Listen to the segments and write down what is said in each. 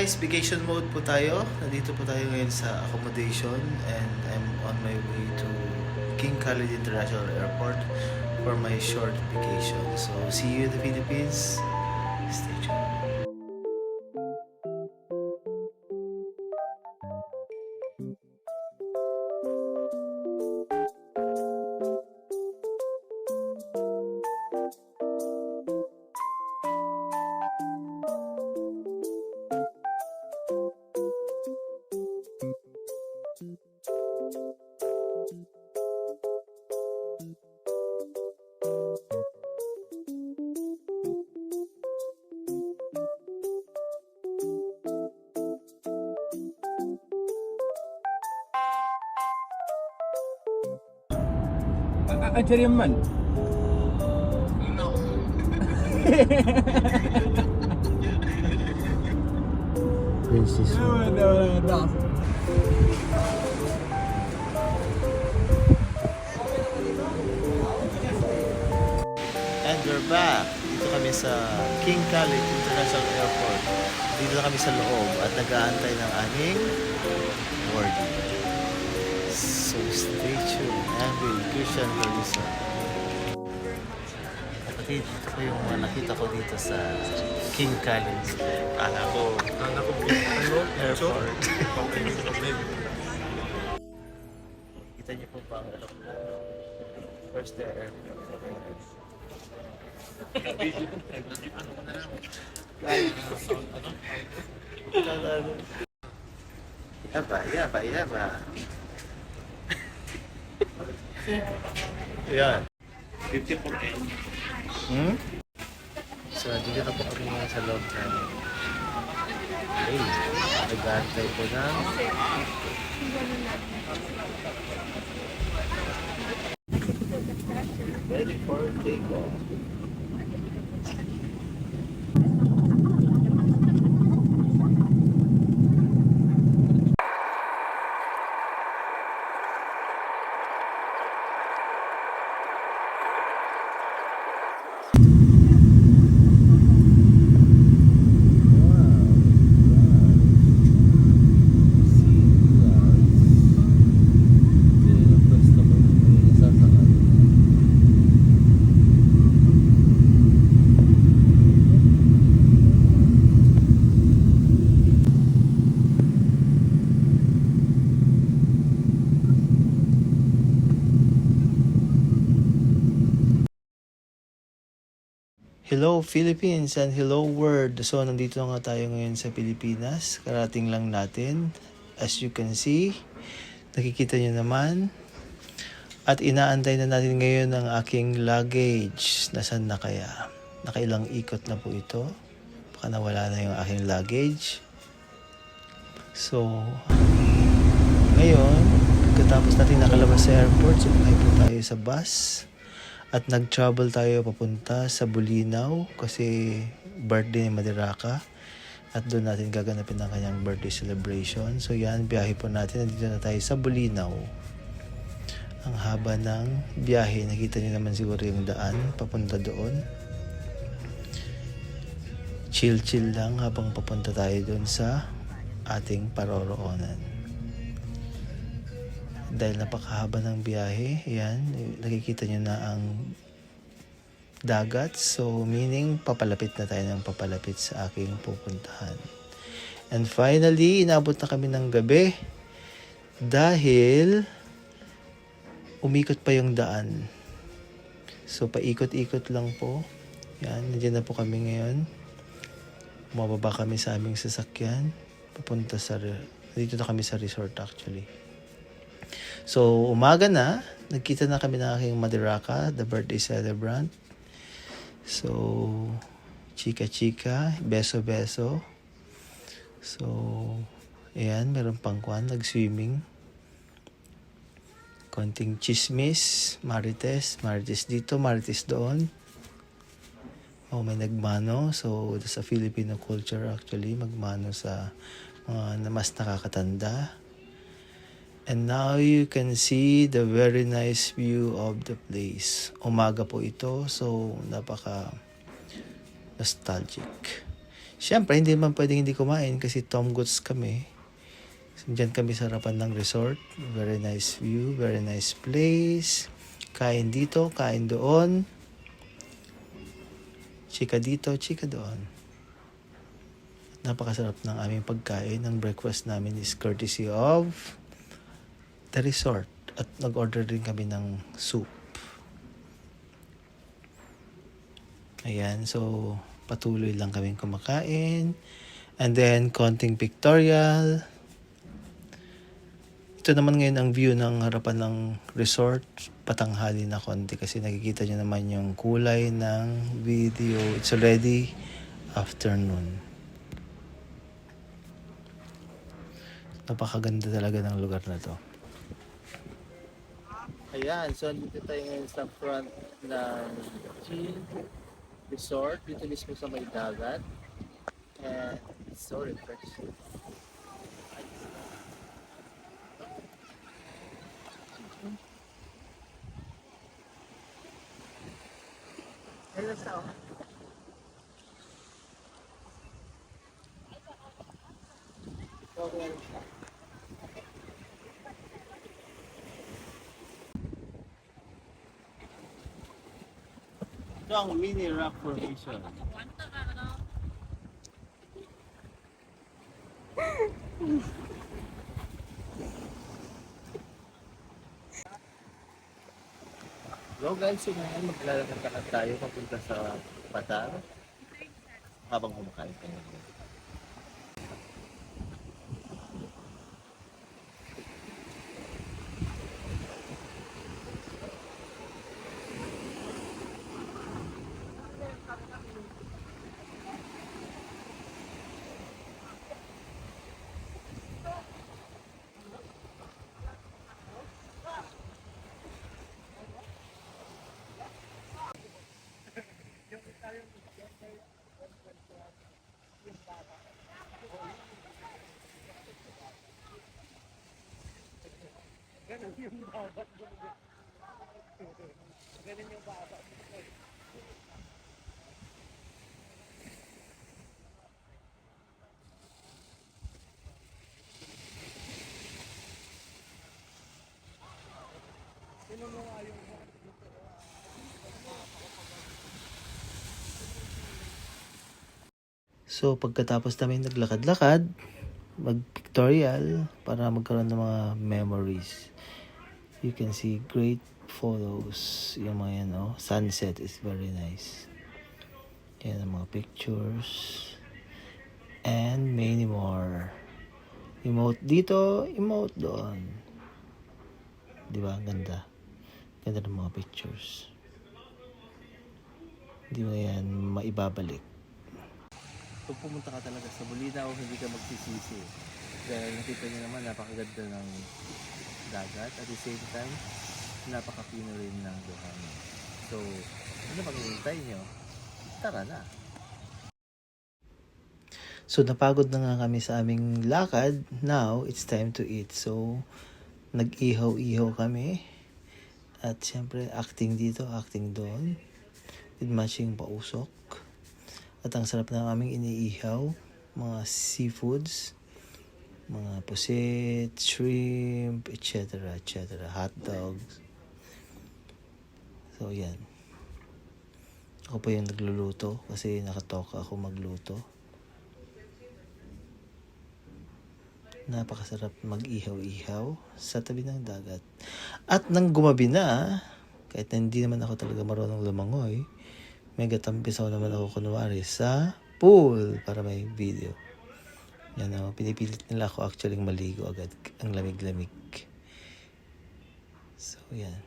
guys, vacation mode po tayo. Nandito po tayo ngayon sa accommodation and I'm on my way to King Khalid International Airport for my short vacation. So, see you in the Philippines. Stay tuned. أجر يمن Princess. And we're back. Dito kami sa King Khalid International Airport. Dito na kami sa loob at nag-aantay ng aming boarding. So stay tuned. I'm with Christian Larissa. Kapatid, ito po yung nakita ko dito sa King Khalid. Kala ko airport. Kita niyo po ba ang aeroplano? First airport. Yaba. Yan. 50-40. So, dito na po kami ngayon sa loob namin. Okay. Nag-aantay po na. Ready for takeoff. Hello Philippines and hello world. So nandito nga tayo ngayon sa Pilipinas. Karating lang natin. As you can see, nakikita nyo naman. At inaantay na natin ngayon ang aking luggage. Nasaan na kaya? Nakailang ikot na po ito. Baka nawala na yung aking luggage. So, ngayon, pagkatapos natin nakalabas sa airport, sumakay po tayo sa bus. At nag-travel tayo papunta sa Bulinaw kasi birthday ni Madiraka. At doon natin gaganapin ang kanyang birthday celebration. So yan, biyahe po natin. Nandito na tayo sa Bulinaw. Ang haba ng biyahe. Nakita niyo naman siguro yung daan papunta doon. Chill lang habang papunta tayo doon sa ating paroroonan. Dahil napakahaba ng biyahe, yan, nakikita nyo na ang dagat. So, meaning, papalapit na tayo ng papalapit sa aking pupuntahan. And finally, inabot na kami ng gabi dahil umikot pa yung daan. So, paikot-ikot lang po. Yan, nandiyan na po kami ngayon. Mababa kami sa aming sasakyan. Papunta sa, dito na kami sa resort actually. So, umaga na, nagkita na kami ng aking Madiraka, the birthday celebrant. So, chika-chika, beso-beso. So, ayan, meron pang kwan, nag-swimming. Konting chismis, marites dito, marites doon. Oh, may nagmano. So, sa Filipino culture actually, magmano sa mga mas nakakatanda. And now you can see the very nice view of the place. Umaga po ito, so napaka nostalgic. Siyempre, hindi man pwedeng hindi kumain kasi Tom Goods kami. So, diyan kami sa harapan ng resort. Very nice view, very nice place. Kain dito, kain doon. Chika dito, chika doon. Napakasarap ng aming pagkain. Ang breakfast namin is courtesy of the resort. At nag-order din kami ng soup. Ayan, so patuloy lang kaming kumakain. And then, konting pictorial. Ito naman ngayon ang view ng harapan ng resort. Patanghali na konti kasi nakikita nyo naman yung kulay ng video. It's already afternoon. Napakaganda talaga ng lugar na to. Ayan, so dito tayo ngayon sa front ng Chill Resort. Dito mismo sa may dagat. And it's so refreshing. Hello sa ito ang mini rock formation. So guys, so ngayon maglalakad tayo papunta sa Patar habang kumakain tayo. So pagkatapos namin naglakad-lakad, mag-pictorial para magkaroon ng mga memories. You can see great photos. Yung mga yan, oh. Sunset is very nice. Yan ang mga pictures. And many more. Emote dito, emote doon. Di ba? Ang ganda. Ganda ng mga pictures. Hindi mo yan maibabalik. Kung pumunta ka talaga sa Bulinaw, hindi ka magsisisi. Dahil nakita niyo naman, napakaganda ng dagat. At the same time, napakapino rin ng buhangin. So, ano pang hinihintay nyo? Tara na! So, napagod na nga kami sa aming lakad. Now, it's time to eat. So, nag-ihaw-ihaw kami. At syempre, acting dito, acting doon. With matching pausok. At ang sarap na aming iniihaw. Mga seafoods. Mga pusit, shrimp, etc. etc. Hot dogs. So, yan. Ako pa yung nagluluto kasi nakatoka ako magluto. Napakasarap mag-ihaw-ihaw sa tabi ng dagat. At nang gumabi na, kahit na hindi naman ako talaga marunong lumangoy, may gatampisaw naman ako kunwari sa pool para may video. Yan o, pinipilit nila ako actually maligo agad. Ang lamig-lamig. So, yan.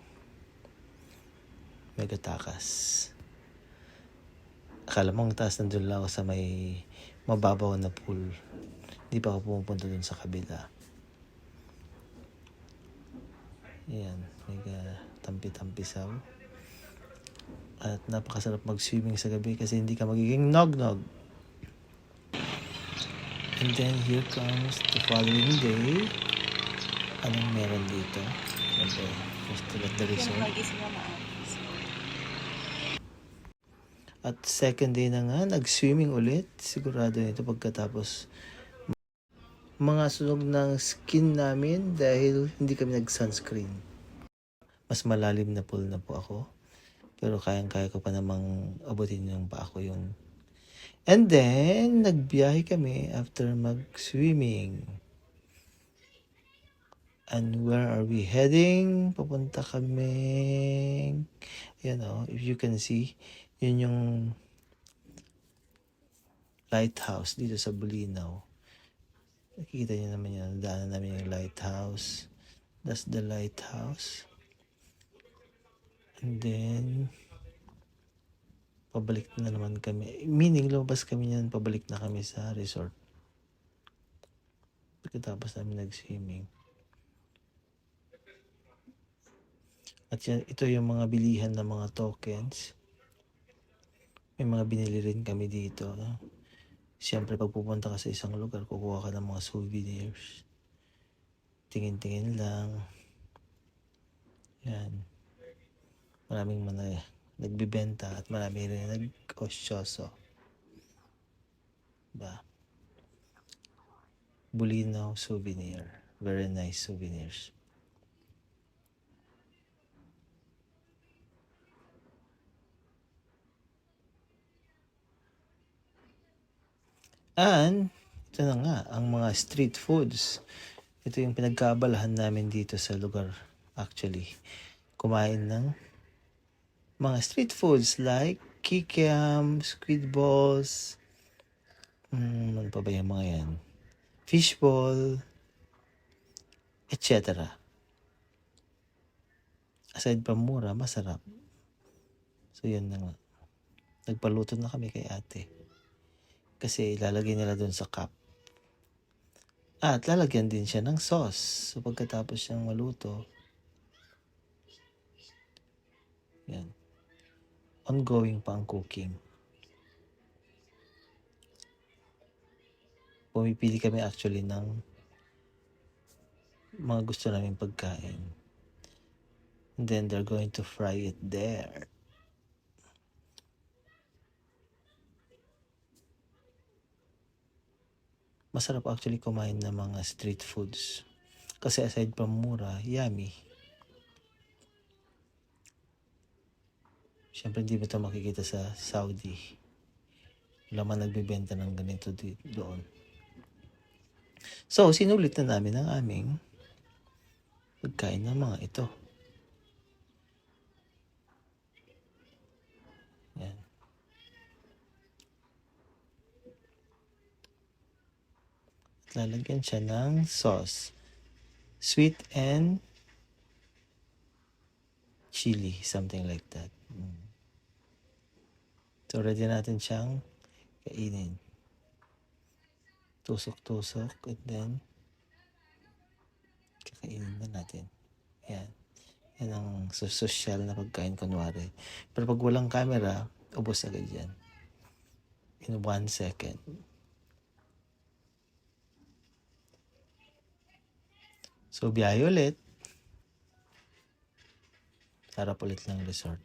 Mega takas. Akala mo ang taas nandun lang ako sa may mababaw na pool. Hindi pa ako pumupunta dun sa kabila. Yan. Mega tampi-tampisaw. At napakasarap mag-swimming sa gabi kasi hindi ka magiging nog-nog. And then here comes the following day. Anong meron dito? Siyempre, first to let the resort. At second day na nga, nag-swimming ulit. Sigurado nito pagkatapos mga sunog ng skin namin dahil hindi kami nag-sunscreen. Mas malalim na pool na po ako. Pero kayang-kaya ko pa namang abutin yung pa ako yun. And then, nagbiyahe kami after mag-swimming. And where are we heading? Papunta kami, if you can see, yun yung lighthouse dito sa Bulinaw. Nakikita niyo naman yun, daanan namin yung lighthouse. That's the lighthouse. And then, pabalik na naman kami. Meaning, lumabas kami yan, pabalik na kami sa resort. Pagkatapos namin nag-swimming. At yan, ito yung mga bilihan ng mga tokens. May mga binili rin kami dito. Siyempre, pag pupunta ka sa isang lugar, kukuha ka ng mga souvenirs. Tingin-tingin lang. Yan. Maraming mga nagbibenta at marami rin nag-osyoso. Ba? Bulinaw souvenir. Very nice souvenirs. And, ito na nga, ang mga street foods. Ito yung pinagkaabalahan namin dito sa lugar, actually. Kumain ng mga street foods like kikiam, squid balls, ano pa ba yung mga yan? Fishball, etc. Aside from mura, masarap. So, yun na nga. Nagpaluto na kami kay ate. Kasi ilalagay nila doon sa cup. At lalagyan din siya ng sauce. So, pagkatapos siyang maluto, yan. Ongoing pa ang cooking. Pumipili kami actually ng mga gusto namin pagkain. And then they're going to fry it there. Masarap actually kumain ng mga street foods. Kasi aside from mura, yummy. Siyempre hindi mo ito makikita sa Saudi. Wala man nagbibenta ng ganito doon. So, sinulit na namin ang aming pagkain ng mga ito. Yan. At lalagyan siya ng sauce. Sweet and chili, something like that. So, ready natin siyang kainin. Tusok-tusok and then kakainin na natin. Yan. Yan ang social na pagkain kunwari. Pero pag walang camera, ubos agad yan. In 1 second. So, biyahe ulit. Harap ulit ng resort.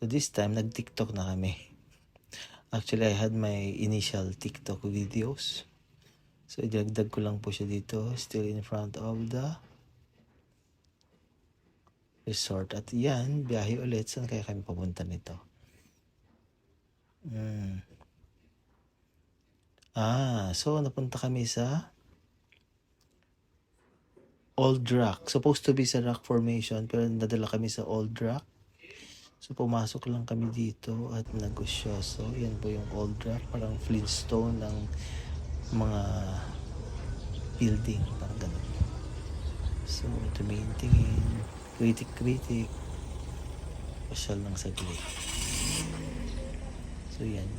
So, this time, nag-TikTok na kami. Actually, I had my initial TikTok videos. So, idagdag ko lang po siya dito. Still in front of the resort. At yan, biyahe ulit. Saan kaya kami papunta nito? So, napunta kami sa Old Rock. Supposed to be sa Rock Formation, pero nadala kami sa Old Rock. So, pumasok lang kami dito at nagosyoso. Yan po yung Old Rock. Parang Flintstone ng mga building. Parang ganun. So, tumingin-tingin. Kritik-kritik. Pasyal ng saglit. So, yan.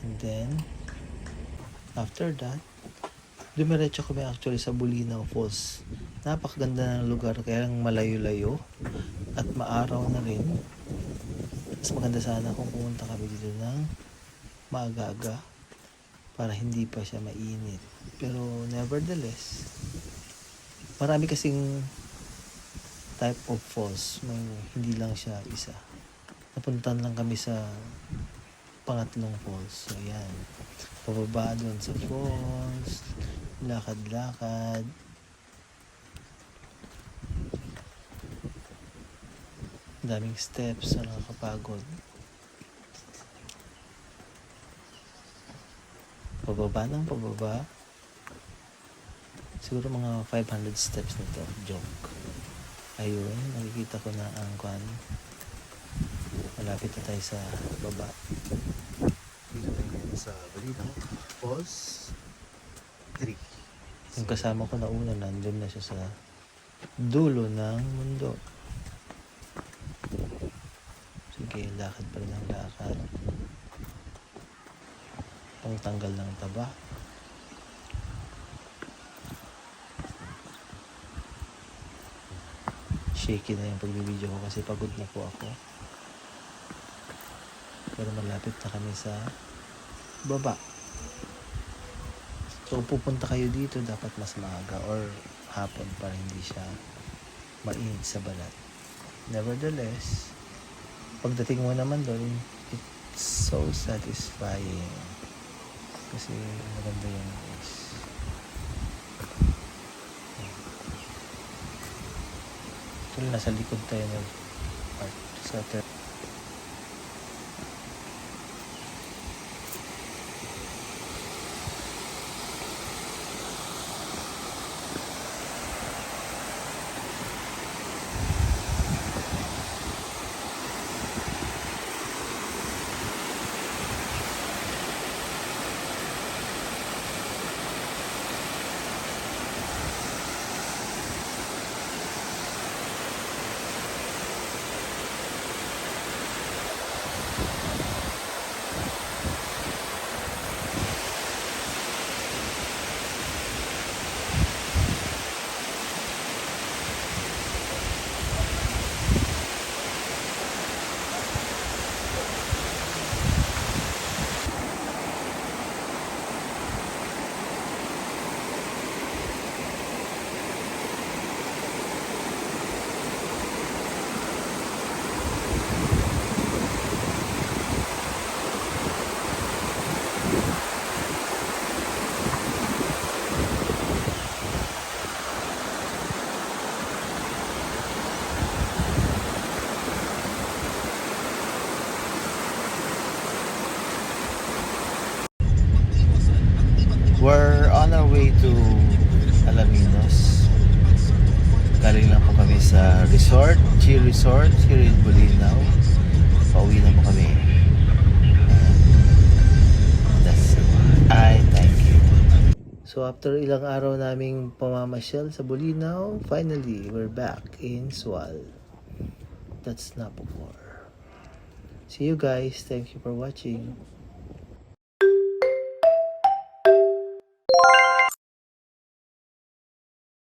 And then, after that, dumiretso kami actually sa Bulinaw Falls. Napakaganda ng lugar, kaya lang malayo-layo at maaraw na rin. Mas maganda sana kung pumunta kami dito ng maaga-aga para hindi pa siya mainit. Pero nevertheless, marami kasing type of falls. Hindi lang siya isa. Napuntan lang kami sa pangatlong falls. So, yan. Pababa doon sa falls. Lakad-lakad. Daming steps na nakakapagod. Pababa ng pababa. Siguro mga 500 steps na to. Joke. Ayun, nakikita ko na ang kwan. Malapit na tayo sa baba. Dito tayo ngayon sa Balinaw Falls 3. Yung kasama ko na una, nandun na siya sa dulo ng mundo. Sige, lakad pa rin ang lakad. Pangtanggal ng taba. Shaky na yung pagbibideo ko kasi pagod na po ako. Pero malapit na kami sa baba. So kung pupunta kayo dito, dapat mas maaga or hapon para hindi siya mainit sa balat. Nevertheless, pagdating mo naman doon, it's so satisfying. Kasi maganda yung place. Actually, nasa likod tayo ng part sa We're on our way to Alaminos. Galing lang po kami sa resort, Chill Resort here in Balinaw. Pauwi na po kami. That's it. Thank you. So after ilang araw naming pamamasyal sa Balinaw, finally we're back in Sual. That's Napocor. See you guys. Thank you for watching.